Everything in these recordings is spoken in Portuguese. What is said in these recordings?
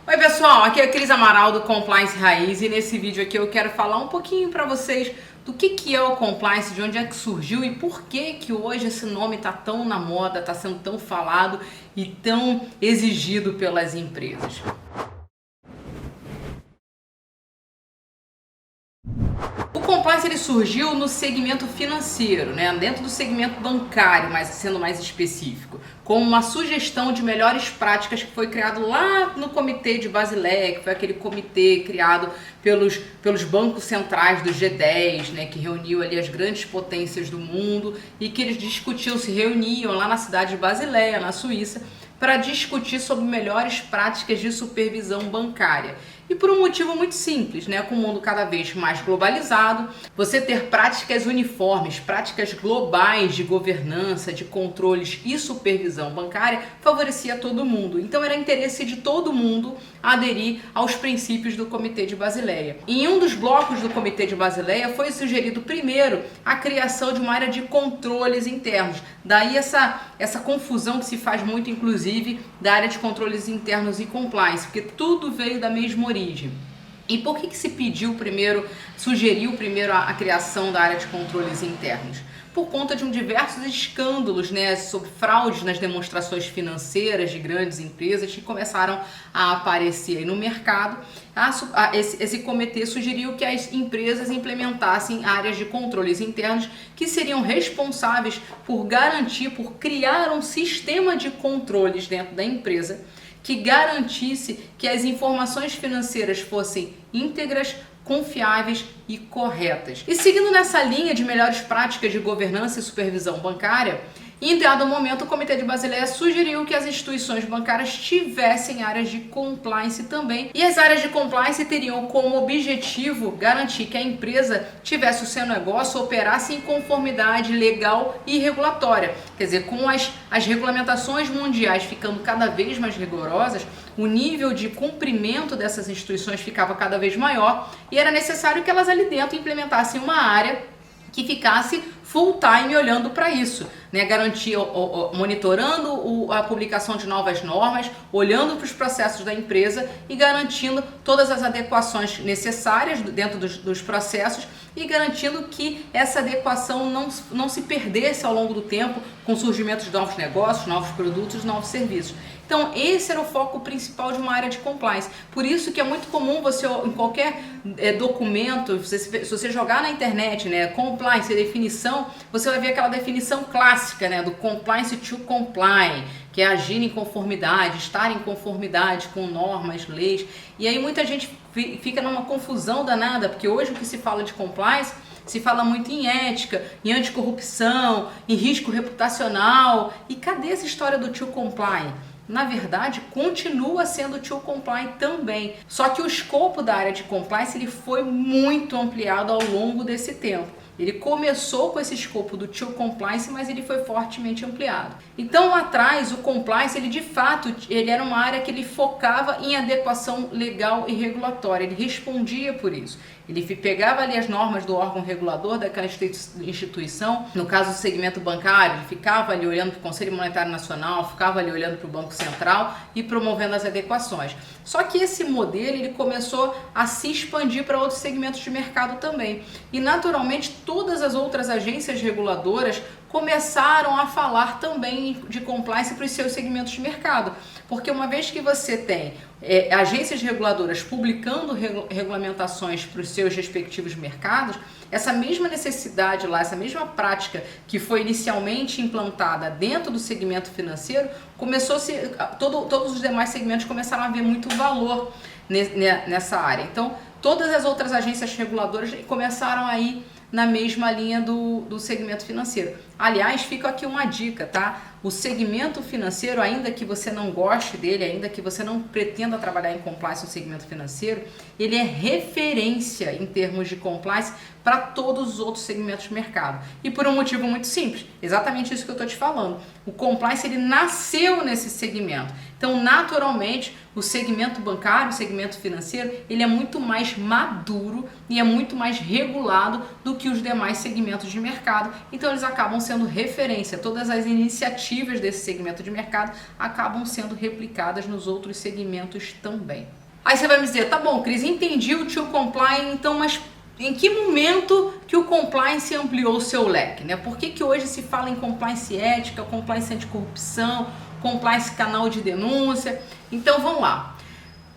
Oi pessoal, aqui é a Cris Amaral do Compliance Raiz e nesse vídeo aqui eu quero falar um pouquinho para vocês do que é o Compliance, de onde é que surgiu e por que hoje esse nome está tão na moda, está sendo tão falado e tão exigido pelas empresas. O Compliance ele surgiu no segmento financeiro, né? Dentro do segmento bancário, mas sendo mais específico, como uma sugestão de melhores práticas que foi criado lá no Comitê de Basileia, que foi aquele comitê criado pelos bancos centrais do G10, né? Que reuniu ali as grandes potências do mundo e que eles discutiam, se reuniam lá na cidade de Basileia, na Suíça, para discutir sobre melhores práticas de supervisão bancária. E por um motivo muito simples, né? Com o mundo cada vez mais globalizado, você ter práticas uniformes, práticas globais de governança, de controles e supervisão bancária favorecia todo mundo. Então era interesse de todo mundo aderir aos princípios do Comitê de Basileia. Em um dos blocos do Comitê de Basileia foi sugerido primeiro a criação de uma área de controles internos. Daí essa confusão que se faz muito, inclusive, da área de controles internos e compliance, porque tudo veio da mesma origem. E por que se sugeriu primeiro a criação da área de controles internos? Por conta de diversos escândalos, né, sobre fraudes nas demonstrações financeiras de grandes empresas que começaram a aparecer aí no mercado. Esse comitê sugeriu que as empresas implementassem áreas de controles internos que seriam responsáveis por criar um sistema de controles dentro da empresa que garantisse que as informações financeiras fossem íntegras, confiáveis e corretas. E seguindo nessa linha de melhores práticas de governança e supervisão bancária, em dado momento o Comitê de Basileia sugeriu que as instituições bancárias tivessem áreas de compliance também, e as áreas de compliance teriam como objetivo garantir que a empresa tivesse o seu negócio, operasse em conformidade legal e regulatória. Quer dizer, com as regulamentações mundiais ficando cada vez mais rigorosas, o nível de cumprimento dessas instituições ficava cada vez maior e era necessário que elas ali dentro implementassem uma área que ficasse full time olhando para isso, né? Garantir, monitorando a publicação de novas normas, olhando para os processos da empresa e garantindo todas as adequações necessárias dentro dos processos e garantindo que essa adequação não se perdesse ao longo do tempo com o surgimento de novos negócios, novos produtos, novos serviços. Então esse era o foco principal de uma área de compliance. Por isso que é muito comum você, em qualquer documento, se você jogar na internet, né, compliance, definição, você vai ver aquela definição clássica, né, do compliance to comply, que é agir em conformidade, estar em conformidade com normas, leis. E aí muita gente fica numa confusão danada, porque hoje o que se fala de compliance se fala muito em ética, em anticorrupção, em risco reputacional. E cadê essa história do to comply? Na verdade, continua sendo to comply também. Só que o escopo da área de compliance ele foi muito ampliado ao longo desse tempo. Ele começou com esse escopo do to compliance, mas ele foi fortemente ampliado. Então lá atrás o compliance, ele de fato, ele era uma área que ele focava em adequação legal e regulatória, ele respondia por isso. Ele pegava ali as normas do órgão regulador daquela instituição, no caso do segmento bancário, ele ficava ali olhando para o Conselho Monetário Nacional, ficava ali olhando para o Banco Central e promovendo as adequações. Só que esse modelo ele começou a se expandir para outros segmentos de mercado também. E naturalmente todas as outras agências reguladoras começaram a falar também de compliance para os seus segmentos de mercado. Porque uma vez que você tem agências reguladoras publicando regulamentações para os seus respectivos mercados, essa mesma necessidade lá, essa mesma prática que foi inicialmente implantada dentro do segmento financeiro, todos os demais segmentos começaram a ver muito valor nessa área. Então, todas as outras agências reguladoras começaram a ir na mesma linha do segmento financeiro. Aliás, fica aqui uma dica, tá? O segmento financeiro, ainda que você não goste dele, ainda que você não pretenda trabalhar em compliance no segmento financeiro, ele é referência em termos de compliance para todos os outros segmentos de mercado. E por um motivo muito simples, exatamente isso que eu estou te falando. O compliance ele nasceu nesse segmento. Então, Então, naturalmente, o segmento bancário, o segmento financeiro, ele é muito mais maduro e é muito mais regulado do que os demais segmentos de mercado. Então, eles acabam sendo referência. Todas as iniciativas desse segmento de mercado acabam sendo replicadas nos outros segmentos também. Aí você vai me dizer, tá bom, Cris, entendi o Tio Comply, então, mas em que momento que o compliance ampliou o seu leque, né? Por que hoje se fala em compliance ética, compliance anticorrupção, compliance canal de denúncia? Então vamos lá.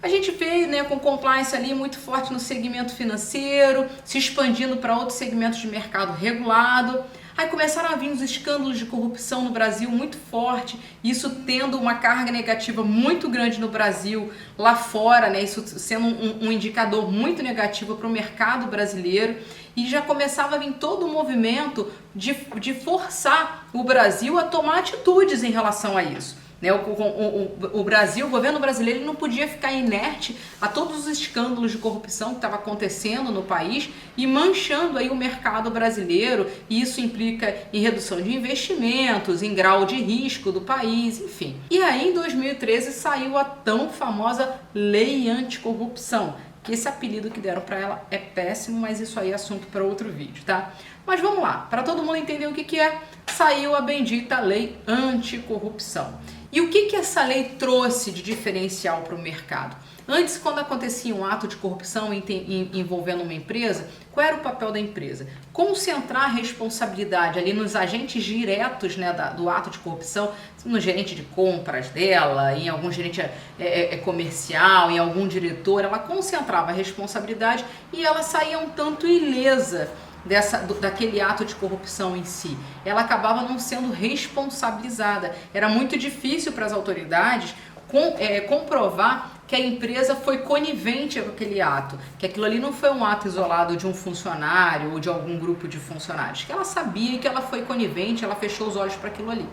A gente veio, né, com compliance ali muito forte no segmento financeiro, se expandindo para outros segmentos de mercado regulado. Aí começaram a vir os escândalos de corrupção no Brasil muito forte, isso tendo uma carga negativa muito grande no Brasil, lá fora, né? Isso sendo um indicador muito negativo para o mercado brasileiro. E já começava a vir todo o movimento de forçar o Brasil a tomar atitudes em relação a isso. Né, o Brasil, o governo brasileiro, ele não podia ficar inerte a todos os escândalos de corrupção que estava acontecendo no país e manchando aí o mercado brasileiro, e isso implica em redução de investimentos, em grau de risco do país, enfim. E aí em 2013 saiu a tão famosa Lei Anticorrupção, que esse apelido que deram para ela é péssimo, mas isso aí é assunto para outro vídeo, tá? Mas vamos lá, para todo mundo entender o que é, saiu a bendita Lei Anticorrupção. E o que essa lei trouxe de diferencial para o mercado? Antes, quando acontecia um ato de corrupção envolvendo uma empresa, qual era o papel da empresa? Concentrar a responsabilidade ali nos agentes diretos, né, do ato de corrupção, no gerente de compras dela, em algum gerente comercial, em algum diretor. Ela concentrava a responsabilidade e ela saía um tanto ilesa daquele ato de corrupção em si. Ela acabava não sendo responsabilizada. Era muito difícil para as autoridades comprovar que a empresa foi conivente com aquele ato, que aquilo ali não foi um ato isolado de um funcionário ou de algum grupo de funcionários, que ela sabia que ela foi conivente, ela fechou os olhos para aquilo ali.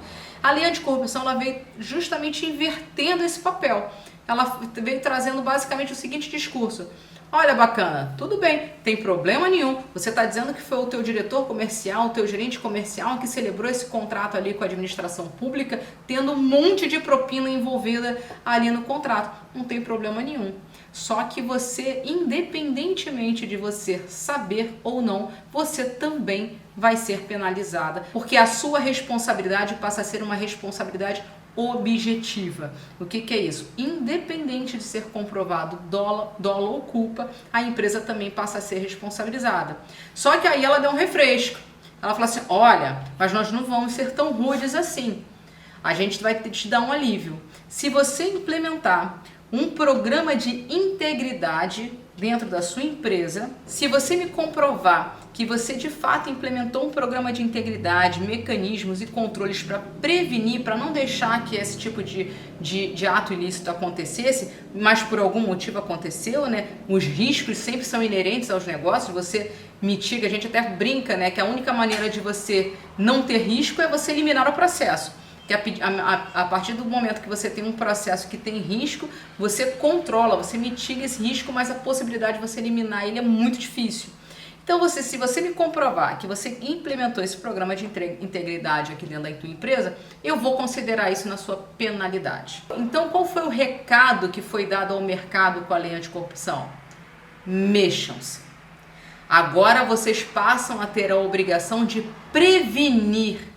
A lei anticorrupção, ela veio justamente invertendo esse papel. Ela veio trazendo basicamente o seguinte discurso: olha, bacana, tudo bem, tem problema nenhum. Você está dizendo que foi o teu diretor comercial, o teu gerente comercial que celebrou esse contrato ali com a administração pública, tendo um monte de propina envolvida ali no contrato. Não tem problema nenhum. Só que você, independentemente de você saber ou não, você também vai ser penalizada, porque a sua responsabilidade passa a ser uma responsabilidade objetiva. O que é isso? Independente de ser comprovado dolo ou culpa, a empresa também passa a ser responsabilizada. Só que aí ela deu um refresco. Ela falou assim: olha, mas nós não vamos ser tão rudes assim. A gente vai te dar um alívio. Se você implementar um programa de integridade dentro da sua empresa, se você me comprovar que você de fato implementou um programa de integridade, mecanismos e controles para prevenir, para não deixar que esse tipo de ato ilícito acontecesse, mas por algum motivo aconteceu, né? Os riscos sempre são inerentes aos negócios, você mitiga, a gente até brinca, né, que a única maneira de você não ter risco é você eliminar o processo. Que a partir do momento que você tem um processo que tem risco, você controla, você mitiga esse risco, mas a possibilidade de você eliminar ele é muito difícil. Então, se você me comprovar que você implementou esse programa de integridade aqui dentro da tua empresa, eu vou considerar isso na sua penalidade. Então, qual foi o recado que foi dado ao mercado com a lei anticorrupção? Mexam-se. Agora vocês passam a ter a obrigação de prevenir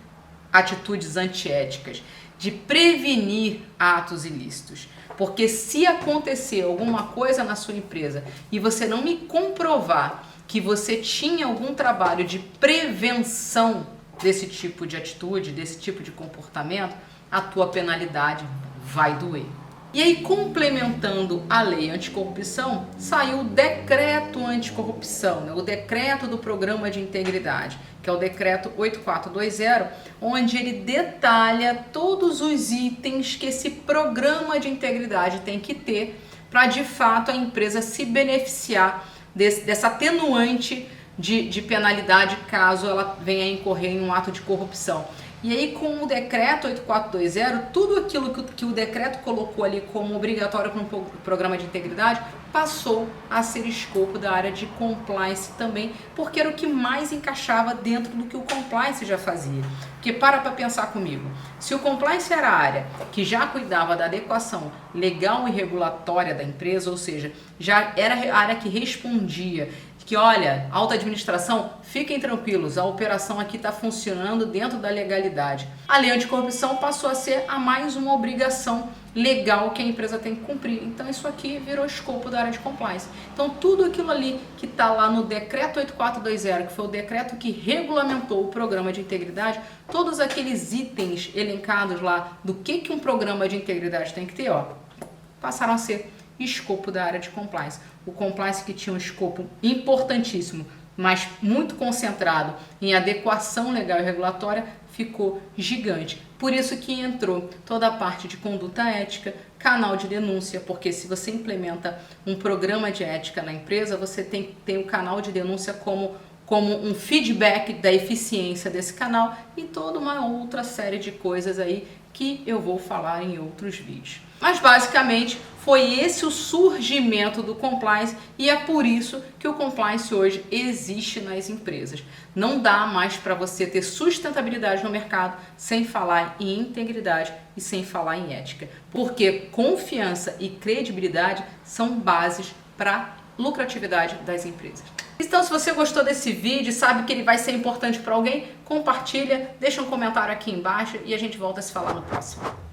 atitudes antiéticas, de prevenir atos ilícitos. Porque se acontecer alguma coisa na sua empresa e você não me comprovar que você tinha algum trabalho de prevenção desse tipo de atitude, desse tipo de comportamento, a tua penalidade vai doer. E aí, complementando a lei anticorrupção, saiu o decreto anticorrupção, né? O decreto do programa de integridade, que é o decreto 8420, onde ele detalha todos os itens que esse programa de integridade tem que ter para, de fato, a empresa se beneficiar dessa atenuante de penalidade caso ela venha a incorrer em um ato de corrupção. E aí, com o decreto 8420, tudo aquilo que o decreto colocou ali como obrigatório para um programa de integridade passou a ser escopo da área de compliance também, porque era o que mais encaixava dentro do que o compliance já fazia. Porque para pensar comigo, se o compliance era a área que já cuidava da adequação legal e regulatória da empresa, ou seja, já era a área que respondia que, olha, alta administração, fiquem tranquilos, a operação aqui está funcionando dentro da legalidade. A lei anticorrupção passou a ser a mais uma obrigação legal que a empresa tem que cumprir. Então isso aqui virou escopo da área de compliance. Então tudo aquilo ali que está lá no decreto 8420, que foi o decreto que regulamentou o programa de integridade, todos aqueles itens elencados lá do que um programa de integridade tem que ter, ó, passaram a ser escopo da área de compliance. O compliance que tinha um escopo importantíssimo, mas muito concentrado em adequação legal e regulatória, ficou gigante. Por isso que entrou toda a parte de conduta ética, canal de denúncia, porque se você implementa um programa de ética na empresa, você tem o canal de denúncia como um feedback da eficiência desse canal e toda uma outra série de coisas aí que eu vou falar em outros vídeos. Mas basicamente foi esse o surgimento do compliance e é por isso que o compliance hoje existe nas empresas. Não dá mais para você ter sustentabilidade no mercado sem falar em integridade e sem falar em ética, porque confiança e credibilidade são bases para lucratividade das empresas. Então, se você gostou desse vídeo, sabe que ele vai ser importante para alguém, compartilha, deixa um comentário aqui embaixo e a gente volta a se falar no próximo.